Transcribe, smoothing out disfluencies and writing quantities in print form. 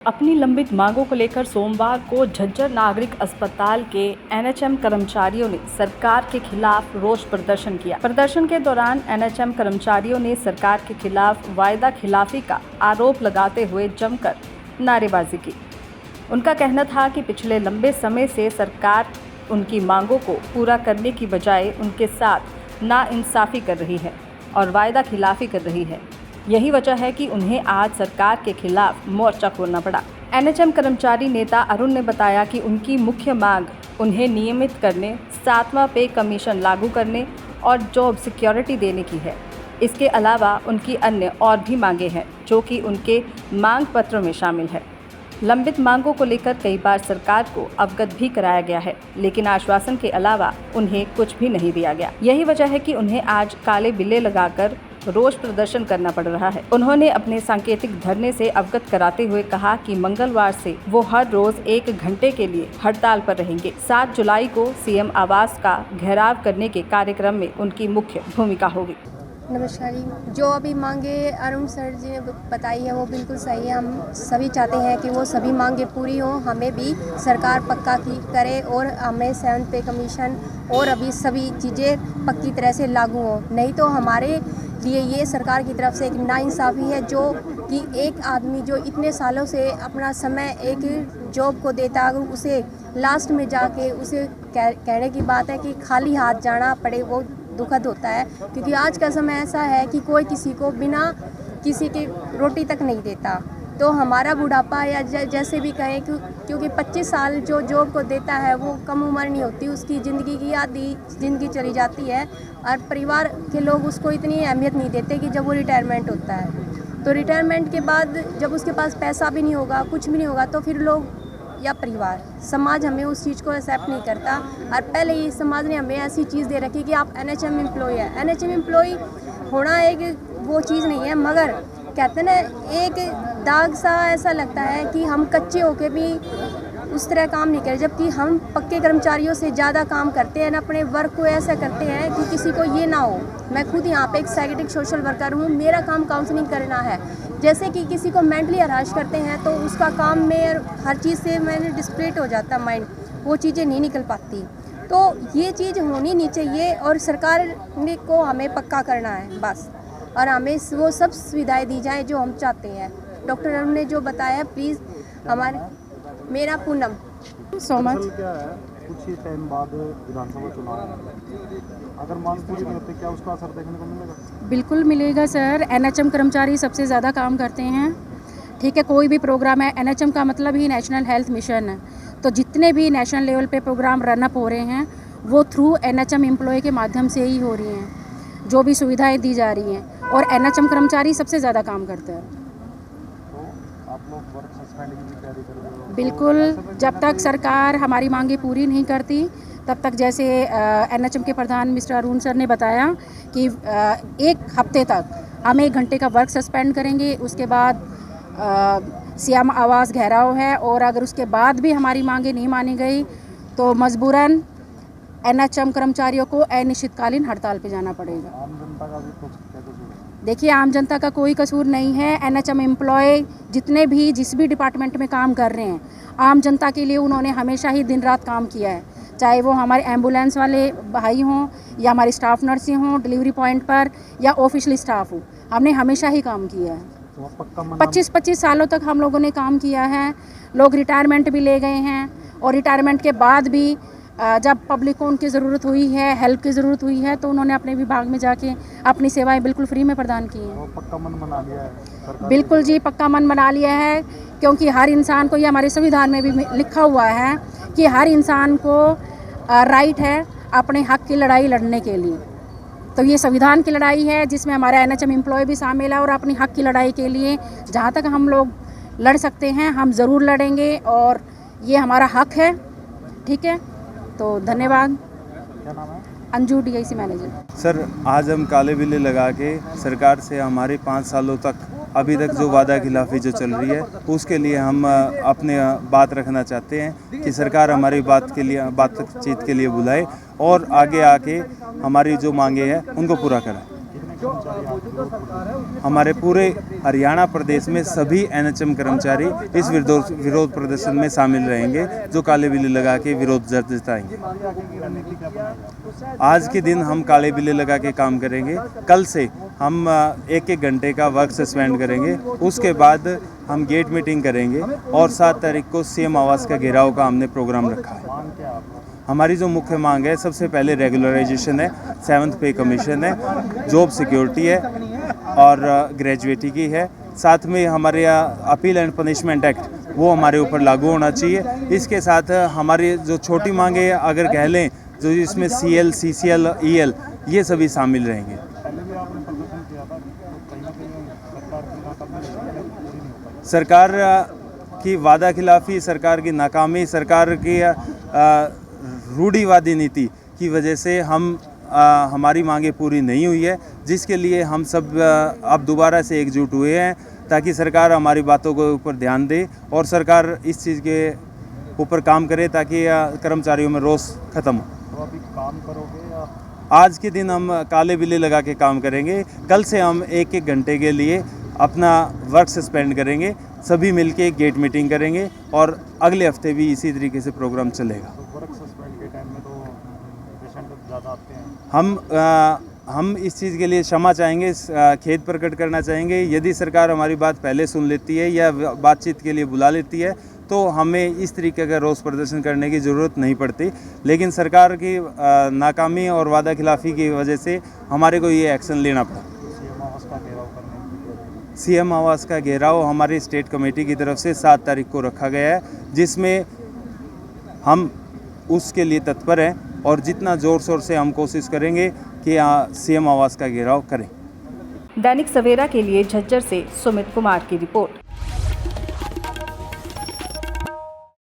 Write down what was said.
अपनी लंबित मांगों को लेकर सोमवार को झज्जर नागरिक अस्पताल के एनएचएम कर्मचारियों ने सरकार के खिलाफ रोष प्रदर्शन किया। प्रदर्शन के दौरान एनएचएम कर्मचारियों ने सरकार के खिलाफ वायदा खिलाफी का आरोप लगाते हुए जमकर नारेबाजी की। उनका कहना था कि पिछले लंबे समय से सरकार उनकी मांगों को पूरा करने की बजाय उनके साथ नाइंसाफी कर रही है और वायदा खिलाफी कर रही है। यही वजह है कि उन्हें आज सरकार के खिलाफ मोर्चा खोलना पड़ा। एनएचएम कर्मचारी नेता अरुण ने बताया कि उनकी मुख्य मांग उन्हें नियमित करने, 7वां पे कमीशन लागू करने और जॉब सिक्योरिटी देने की है। इसके अलावा उनकी अन्य और भी मांगे हैं जो कि उनके मांग पत्र में शामिल है। लंबित मांगों को लेकर कई बार सरकार को अवगत भी कराया गया है, लेकिन आश्वासन के अलावा उन्हें कुछ भी नहीं दिया गया। यही वजह है कि उन्हें आज काले बिल्ले लगाकर रोष प्रदर्शन करना पड़ रहा है। उन्होंने अपने सांकेतिक धरने से अवगत कराते हुए कहा कि मंगलवार से वो हर रोज 1 घंटे के लिए हड़ताल पर रहेंगे। 7 जुलाई को सीएम आवास का घेराव करने के कार्यक्रम में उनकी मुख्य भूमिका होगी। नमस्कार जी। जो अभी मांगे अरुण सर जी ने बताई है वो बिल्कुल सही है। हम सभी चाहते हैं कि वो सभी मांगे पूरी हों, हमें भी सरकार पक्का की करे और हमें 7 पे कमीशन और अभी सभी चीज़ें पक्की तरह से लागू हों। नहीं तो हमारे लिए ये सरकार की तरफ से एक नाइंसाफ़ी है जो कि एक आदमी जो इतने सालों से अपना समय एक जॉब को देता अगर उसे लास्ट में जाके उसे कहने की बात है कि खाली हाथ जाना पड़े, वो दुखद होता है। क्योंकि आज का समय ऐसा है कि कोई किसी को बिना किसी के रोटी तक नहीं देता। तो हमारा बुढ़ापा या जैसे भी कहें क्योंकि 25 साल जो जॉब को देता है वो कम उम्र नहीं होती, उसकी ज़िंदगी की आधी ज़िंदगी चली जाती है और परिवार के लोग उसको इतनी अहमियत नहीं देते कि जब वो रिटायरमेंट होता है। तो रिटायरमेंट के बाद जब उसके पास पैसा भी नहीं होगा, कुछ भी नहीं होगा, तो फिर लोग या परिवार समाज हमें उस चीज़ को एक्सेप्ट नहीं करता। और पहले ही समाज ने हमें ऐसी चीज़ दे रखी कि आप एनएचएम एम्प्लॉय है। एनएचएम एम्प्लॉय होना एक वो चीज़ नहीं है, मगर कहते ना एक दाग सा ऐसा लगता है कि हम कच्चे होके भी उस तरह काम नहीं करें, जबकि हम पक्के कर्मचारियों से ज़्यादा काम करते हैं, अपने वर्क को ऐसा करते हैं कि किसी को ये ना हो। मैं खुद यहाँ पे एक साइकेट्रिक सोशल वर्कर हूँ, मेरा काम काउंसलिंग करना है। जैसे कि किसी को मेंटली हराश करते हैं तो उसका काम में हर चीज़ से मैंने डिस्ट्रैक्ट हो जाता माइंड, वो चीज़ें नहीं निकल पाती। तो ये चीज़ होनी नहीं चाहिए और सरकार ने को हमें पक्का करना है बस, और हमें वो सब सुविधाएं दी जाएं जो हम चाहते हैं। डॉक्टर अरुण ने जो बताया, प्लीज़ हमारे मेरा पूनम सो मच। क्या है कुछ ही टाइम बाद विधानसभा चुनाव है, अगर मांग पूरी नहीं होती क्या उसका असर देखने को मिलेगा? बिल्कुल मिलेगा सर। एनएचएम कर्मचारी सबसे ज़्यादा काम करते हैं, ठीक है। कोई भी प्रोग्राम है, एनएचएम का मतलब ही नेशनल हेल्थ मिशन है। तो जितने भी नेशनल लेवल पे प्रोग्राम रनअप हो रहे हैं वो थ्रू एनएचएम एम्प्लॉय के माध्यम से ही हो रही हैं, जो भी सुविधाएं दी जा रही हैं, और एनएचएम कर्मचारी सबसे ज़्यादा काम करते हैं। तो आप लोग वर्क सस्पेंड की तैयारी कर रहे हो? बिल्कुल, जब तक सरकार हमारी मांगे पूरी नहीं करती तब तक, जैसे एनएचएम के प्रधान मिस्टर अरुण सर ने बताया कि 1 हफ्ते तक हम 1 घंटे का वर्क सस्पेंड करेंगे। उसके बाद सीएम आवास घेराव है, और अगर उसके बाद भी हमारी मांगे नहीं मानी गई तो मजबूरन एनएचएम कर्मचारियों को अनिश्चितकालीन हड़ताल पे जाना पड़ेगा। आम जनता का भी कुछ कसूर है? देखिए, आम जनता का कोई कसूर नहीं है। एनएचएम एम्प्लॉय जितने भी जिस भी डिपार्टमेंट में काम कर रहे हैं, आम जनता के लिए उन्होंने हमेशा ही दिन रात काम किया है। चाहे वो हमारे एम्बुलेंस वाले भाई हों या हमारी स्टाफ नर्सें हों डिलीवरी पॉइंट पर, या ऑफिशियल स्टाफ हो, हमने हमेशा ही काम किया है। 25 सालों तक हम लोगों ने काम किया है। लोग रिटायरमेंट भी ले गए हैं, और रिटायरमेंट के बाद भी जब पब्लिक को उनकी ज़रूरत हुई है, हेल्प की ज़रूरत हुई है, तो उन्होंने अपने विभाग में जाके अपनी सेवाएं बिल्कुल फ्री में प्रदान की हैं। पक्का मन बना लिया है सरकार? बिल्कुल जी, पक्का मन बना लिया है, क्योंकि हर इंसान को, ये हमारे संविधान में भी लिखा हुआ है कि हर इंसान को राइट है अपने हक की लड़ाई लड़ने के लिए। तो ये संविधान की लड़ाई है जिसमें हमारा एनएचएम एम्प्लॉय भी शामिल है, और अपनी हक की लड़ाई के लिए जहाँ तक हम लोग लड़ सकते हैं हम ज़रूर लड़ेंगे, और ये हमारा हक है, ठीक है। तो धन्यवाद। क्या नाम है? Anju, DIC manager. सर, आज हम काले बिल्ले लगा के सरकार से हमारे 5 सालों तक अभी तक जो वादा खिलाफी जो चल रही है उसके लिए हम अपने बात रखना चाहते हैं कि सरकार हमारी बातचीत के लिए बुलाए और आगे आके हमारी जो मांगे हैं उनको पूरा करें। कर्मचारी आज विरोध प्रदर्शन हमारे पूरे हरियाणा प्रदेश में सभी एनएचएम कर्मचारी इस विरोध प्रदर्शन में शामिल रहेंगे, जो काले बिल्ले लगा के विरोध जताएंगे। रणनीति क्या बनाएंगे? आज के दिन हम काले बिल्ले लगा के काम करेंगे। कल से हम 1-1 घंटे का वर्क सस्पेंड करेंगे। उसके बाद हम गेट मीटिंग करेंगे और 7 तारीख को सीएम आवास का घेराव का हमने प्रोग्राम रखा है। मांग क्या है आपको? हमारी जो मुख्य मांग है, सबसे पहले रेगुलराइजेशन है, 7th पे कमीशन है, जॉब सिक्योरिटी है और ग्रेजुएटी की है। साथ में हमारे अपील एंड पनिशमेंट एक्ट वो हमारे ऊपर लागू होना चाहिए। इसके साथ हमारी जो छोटी मांगे अगर कह लें, जो इसमें CL, CCL, EL ये सभी शामिल रहेंगे। पहले भी आपने प्रदर्शन किया था, तो कहीं ना कहीं सरकार की नाकामी पूरी नहीं हो पाई। सरकार की वादा खिलाफी, सरकार की नाकामी, सरकार की रूढ़िवादी नीति की वजह से हमारी मांगे पूरी नहीं हुई है, जिसके लिए हम सब अब दोबारा से एकजुट हुए हैं ताकि सरकार हमारी बातों के ऊपर ध्यान दे और सरकार इस चीज़ के ऊपर काम करे ताकि कर्मचारियों में रोष खत्म हो। तो अभी काम करोगे या आज के दिन हम काले बिल्ले लगा के काम करेंगे। कल से हम 1-1 घंटे के लिए अपना वर्क सस्पेंड करेंगे, सभी मिलके गेट मीटिंग करेंगे और अगले हफ्ते भी इसी तरीके से प्रोग्राम चलेगा। तो वर्क सस्पेंड के टाइम में तो पेशेंट ज़्यादा आते हैं। हम इस चीज़ के लिए क्षमा चाहेंगे, खेद प्रकट करना चाहेंगे। यदि सरकार हमारी बात पहले सुन लेती है या बातचीत के लिए बुला लेती है तो हमें इस तरीके का रोष प्रदर्शन करने की ज़रूरत नहीं पड़ती, लेकिन सरकार की नाकामी और वादा खिलाफ़ी की वजह से हमारे को ये एक्शन लेना पड़ा। सीएम आवास का घेराव करने की सीएम आवास का घेराव हमारी स्टेट कमेटी की तरफ से 7 तारीख को रखा गया है, जिसमें हम उसके लिए तत्पर हैं और जितना ज़ोर शोर से हम कोशिश करेंगे कि सीएम आवास का घेराव करें। दैनिक सवेरा के लिए झज्जर से सुमित कुमार की रिपोर्ट।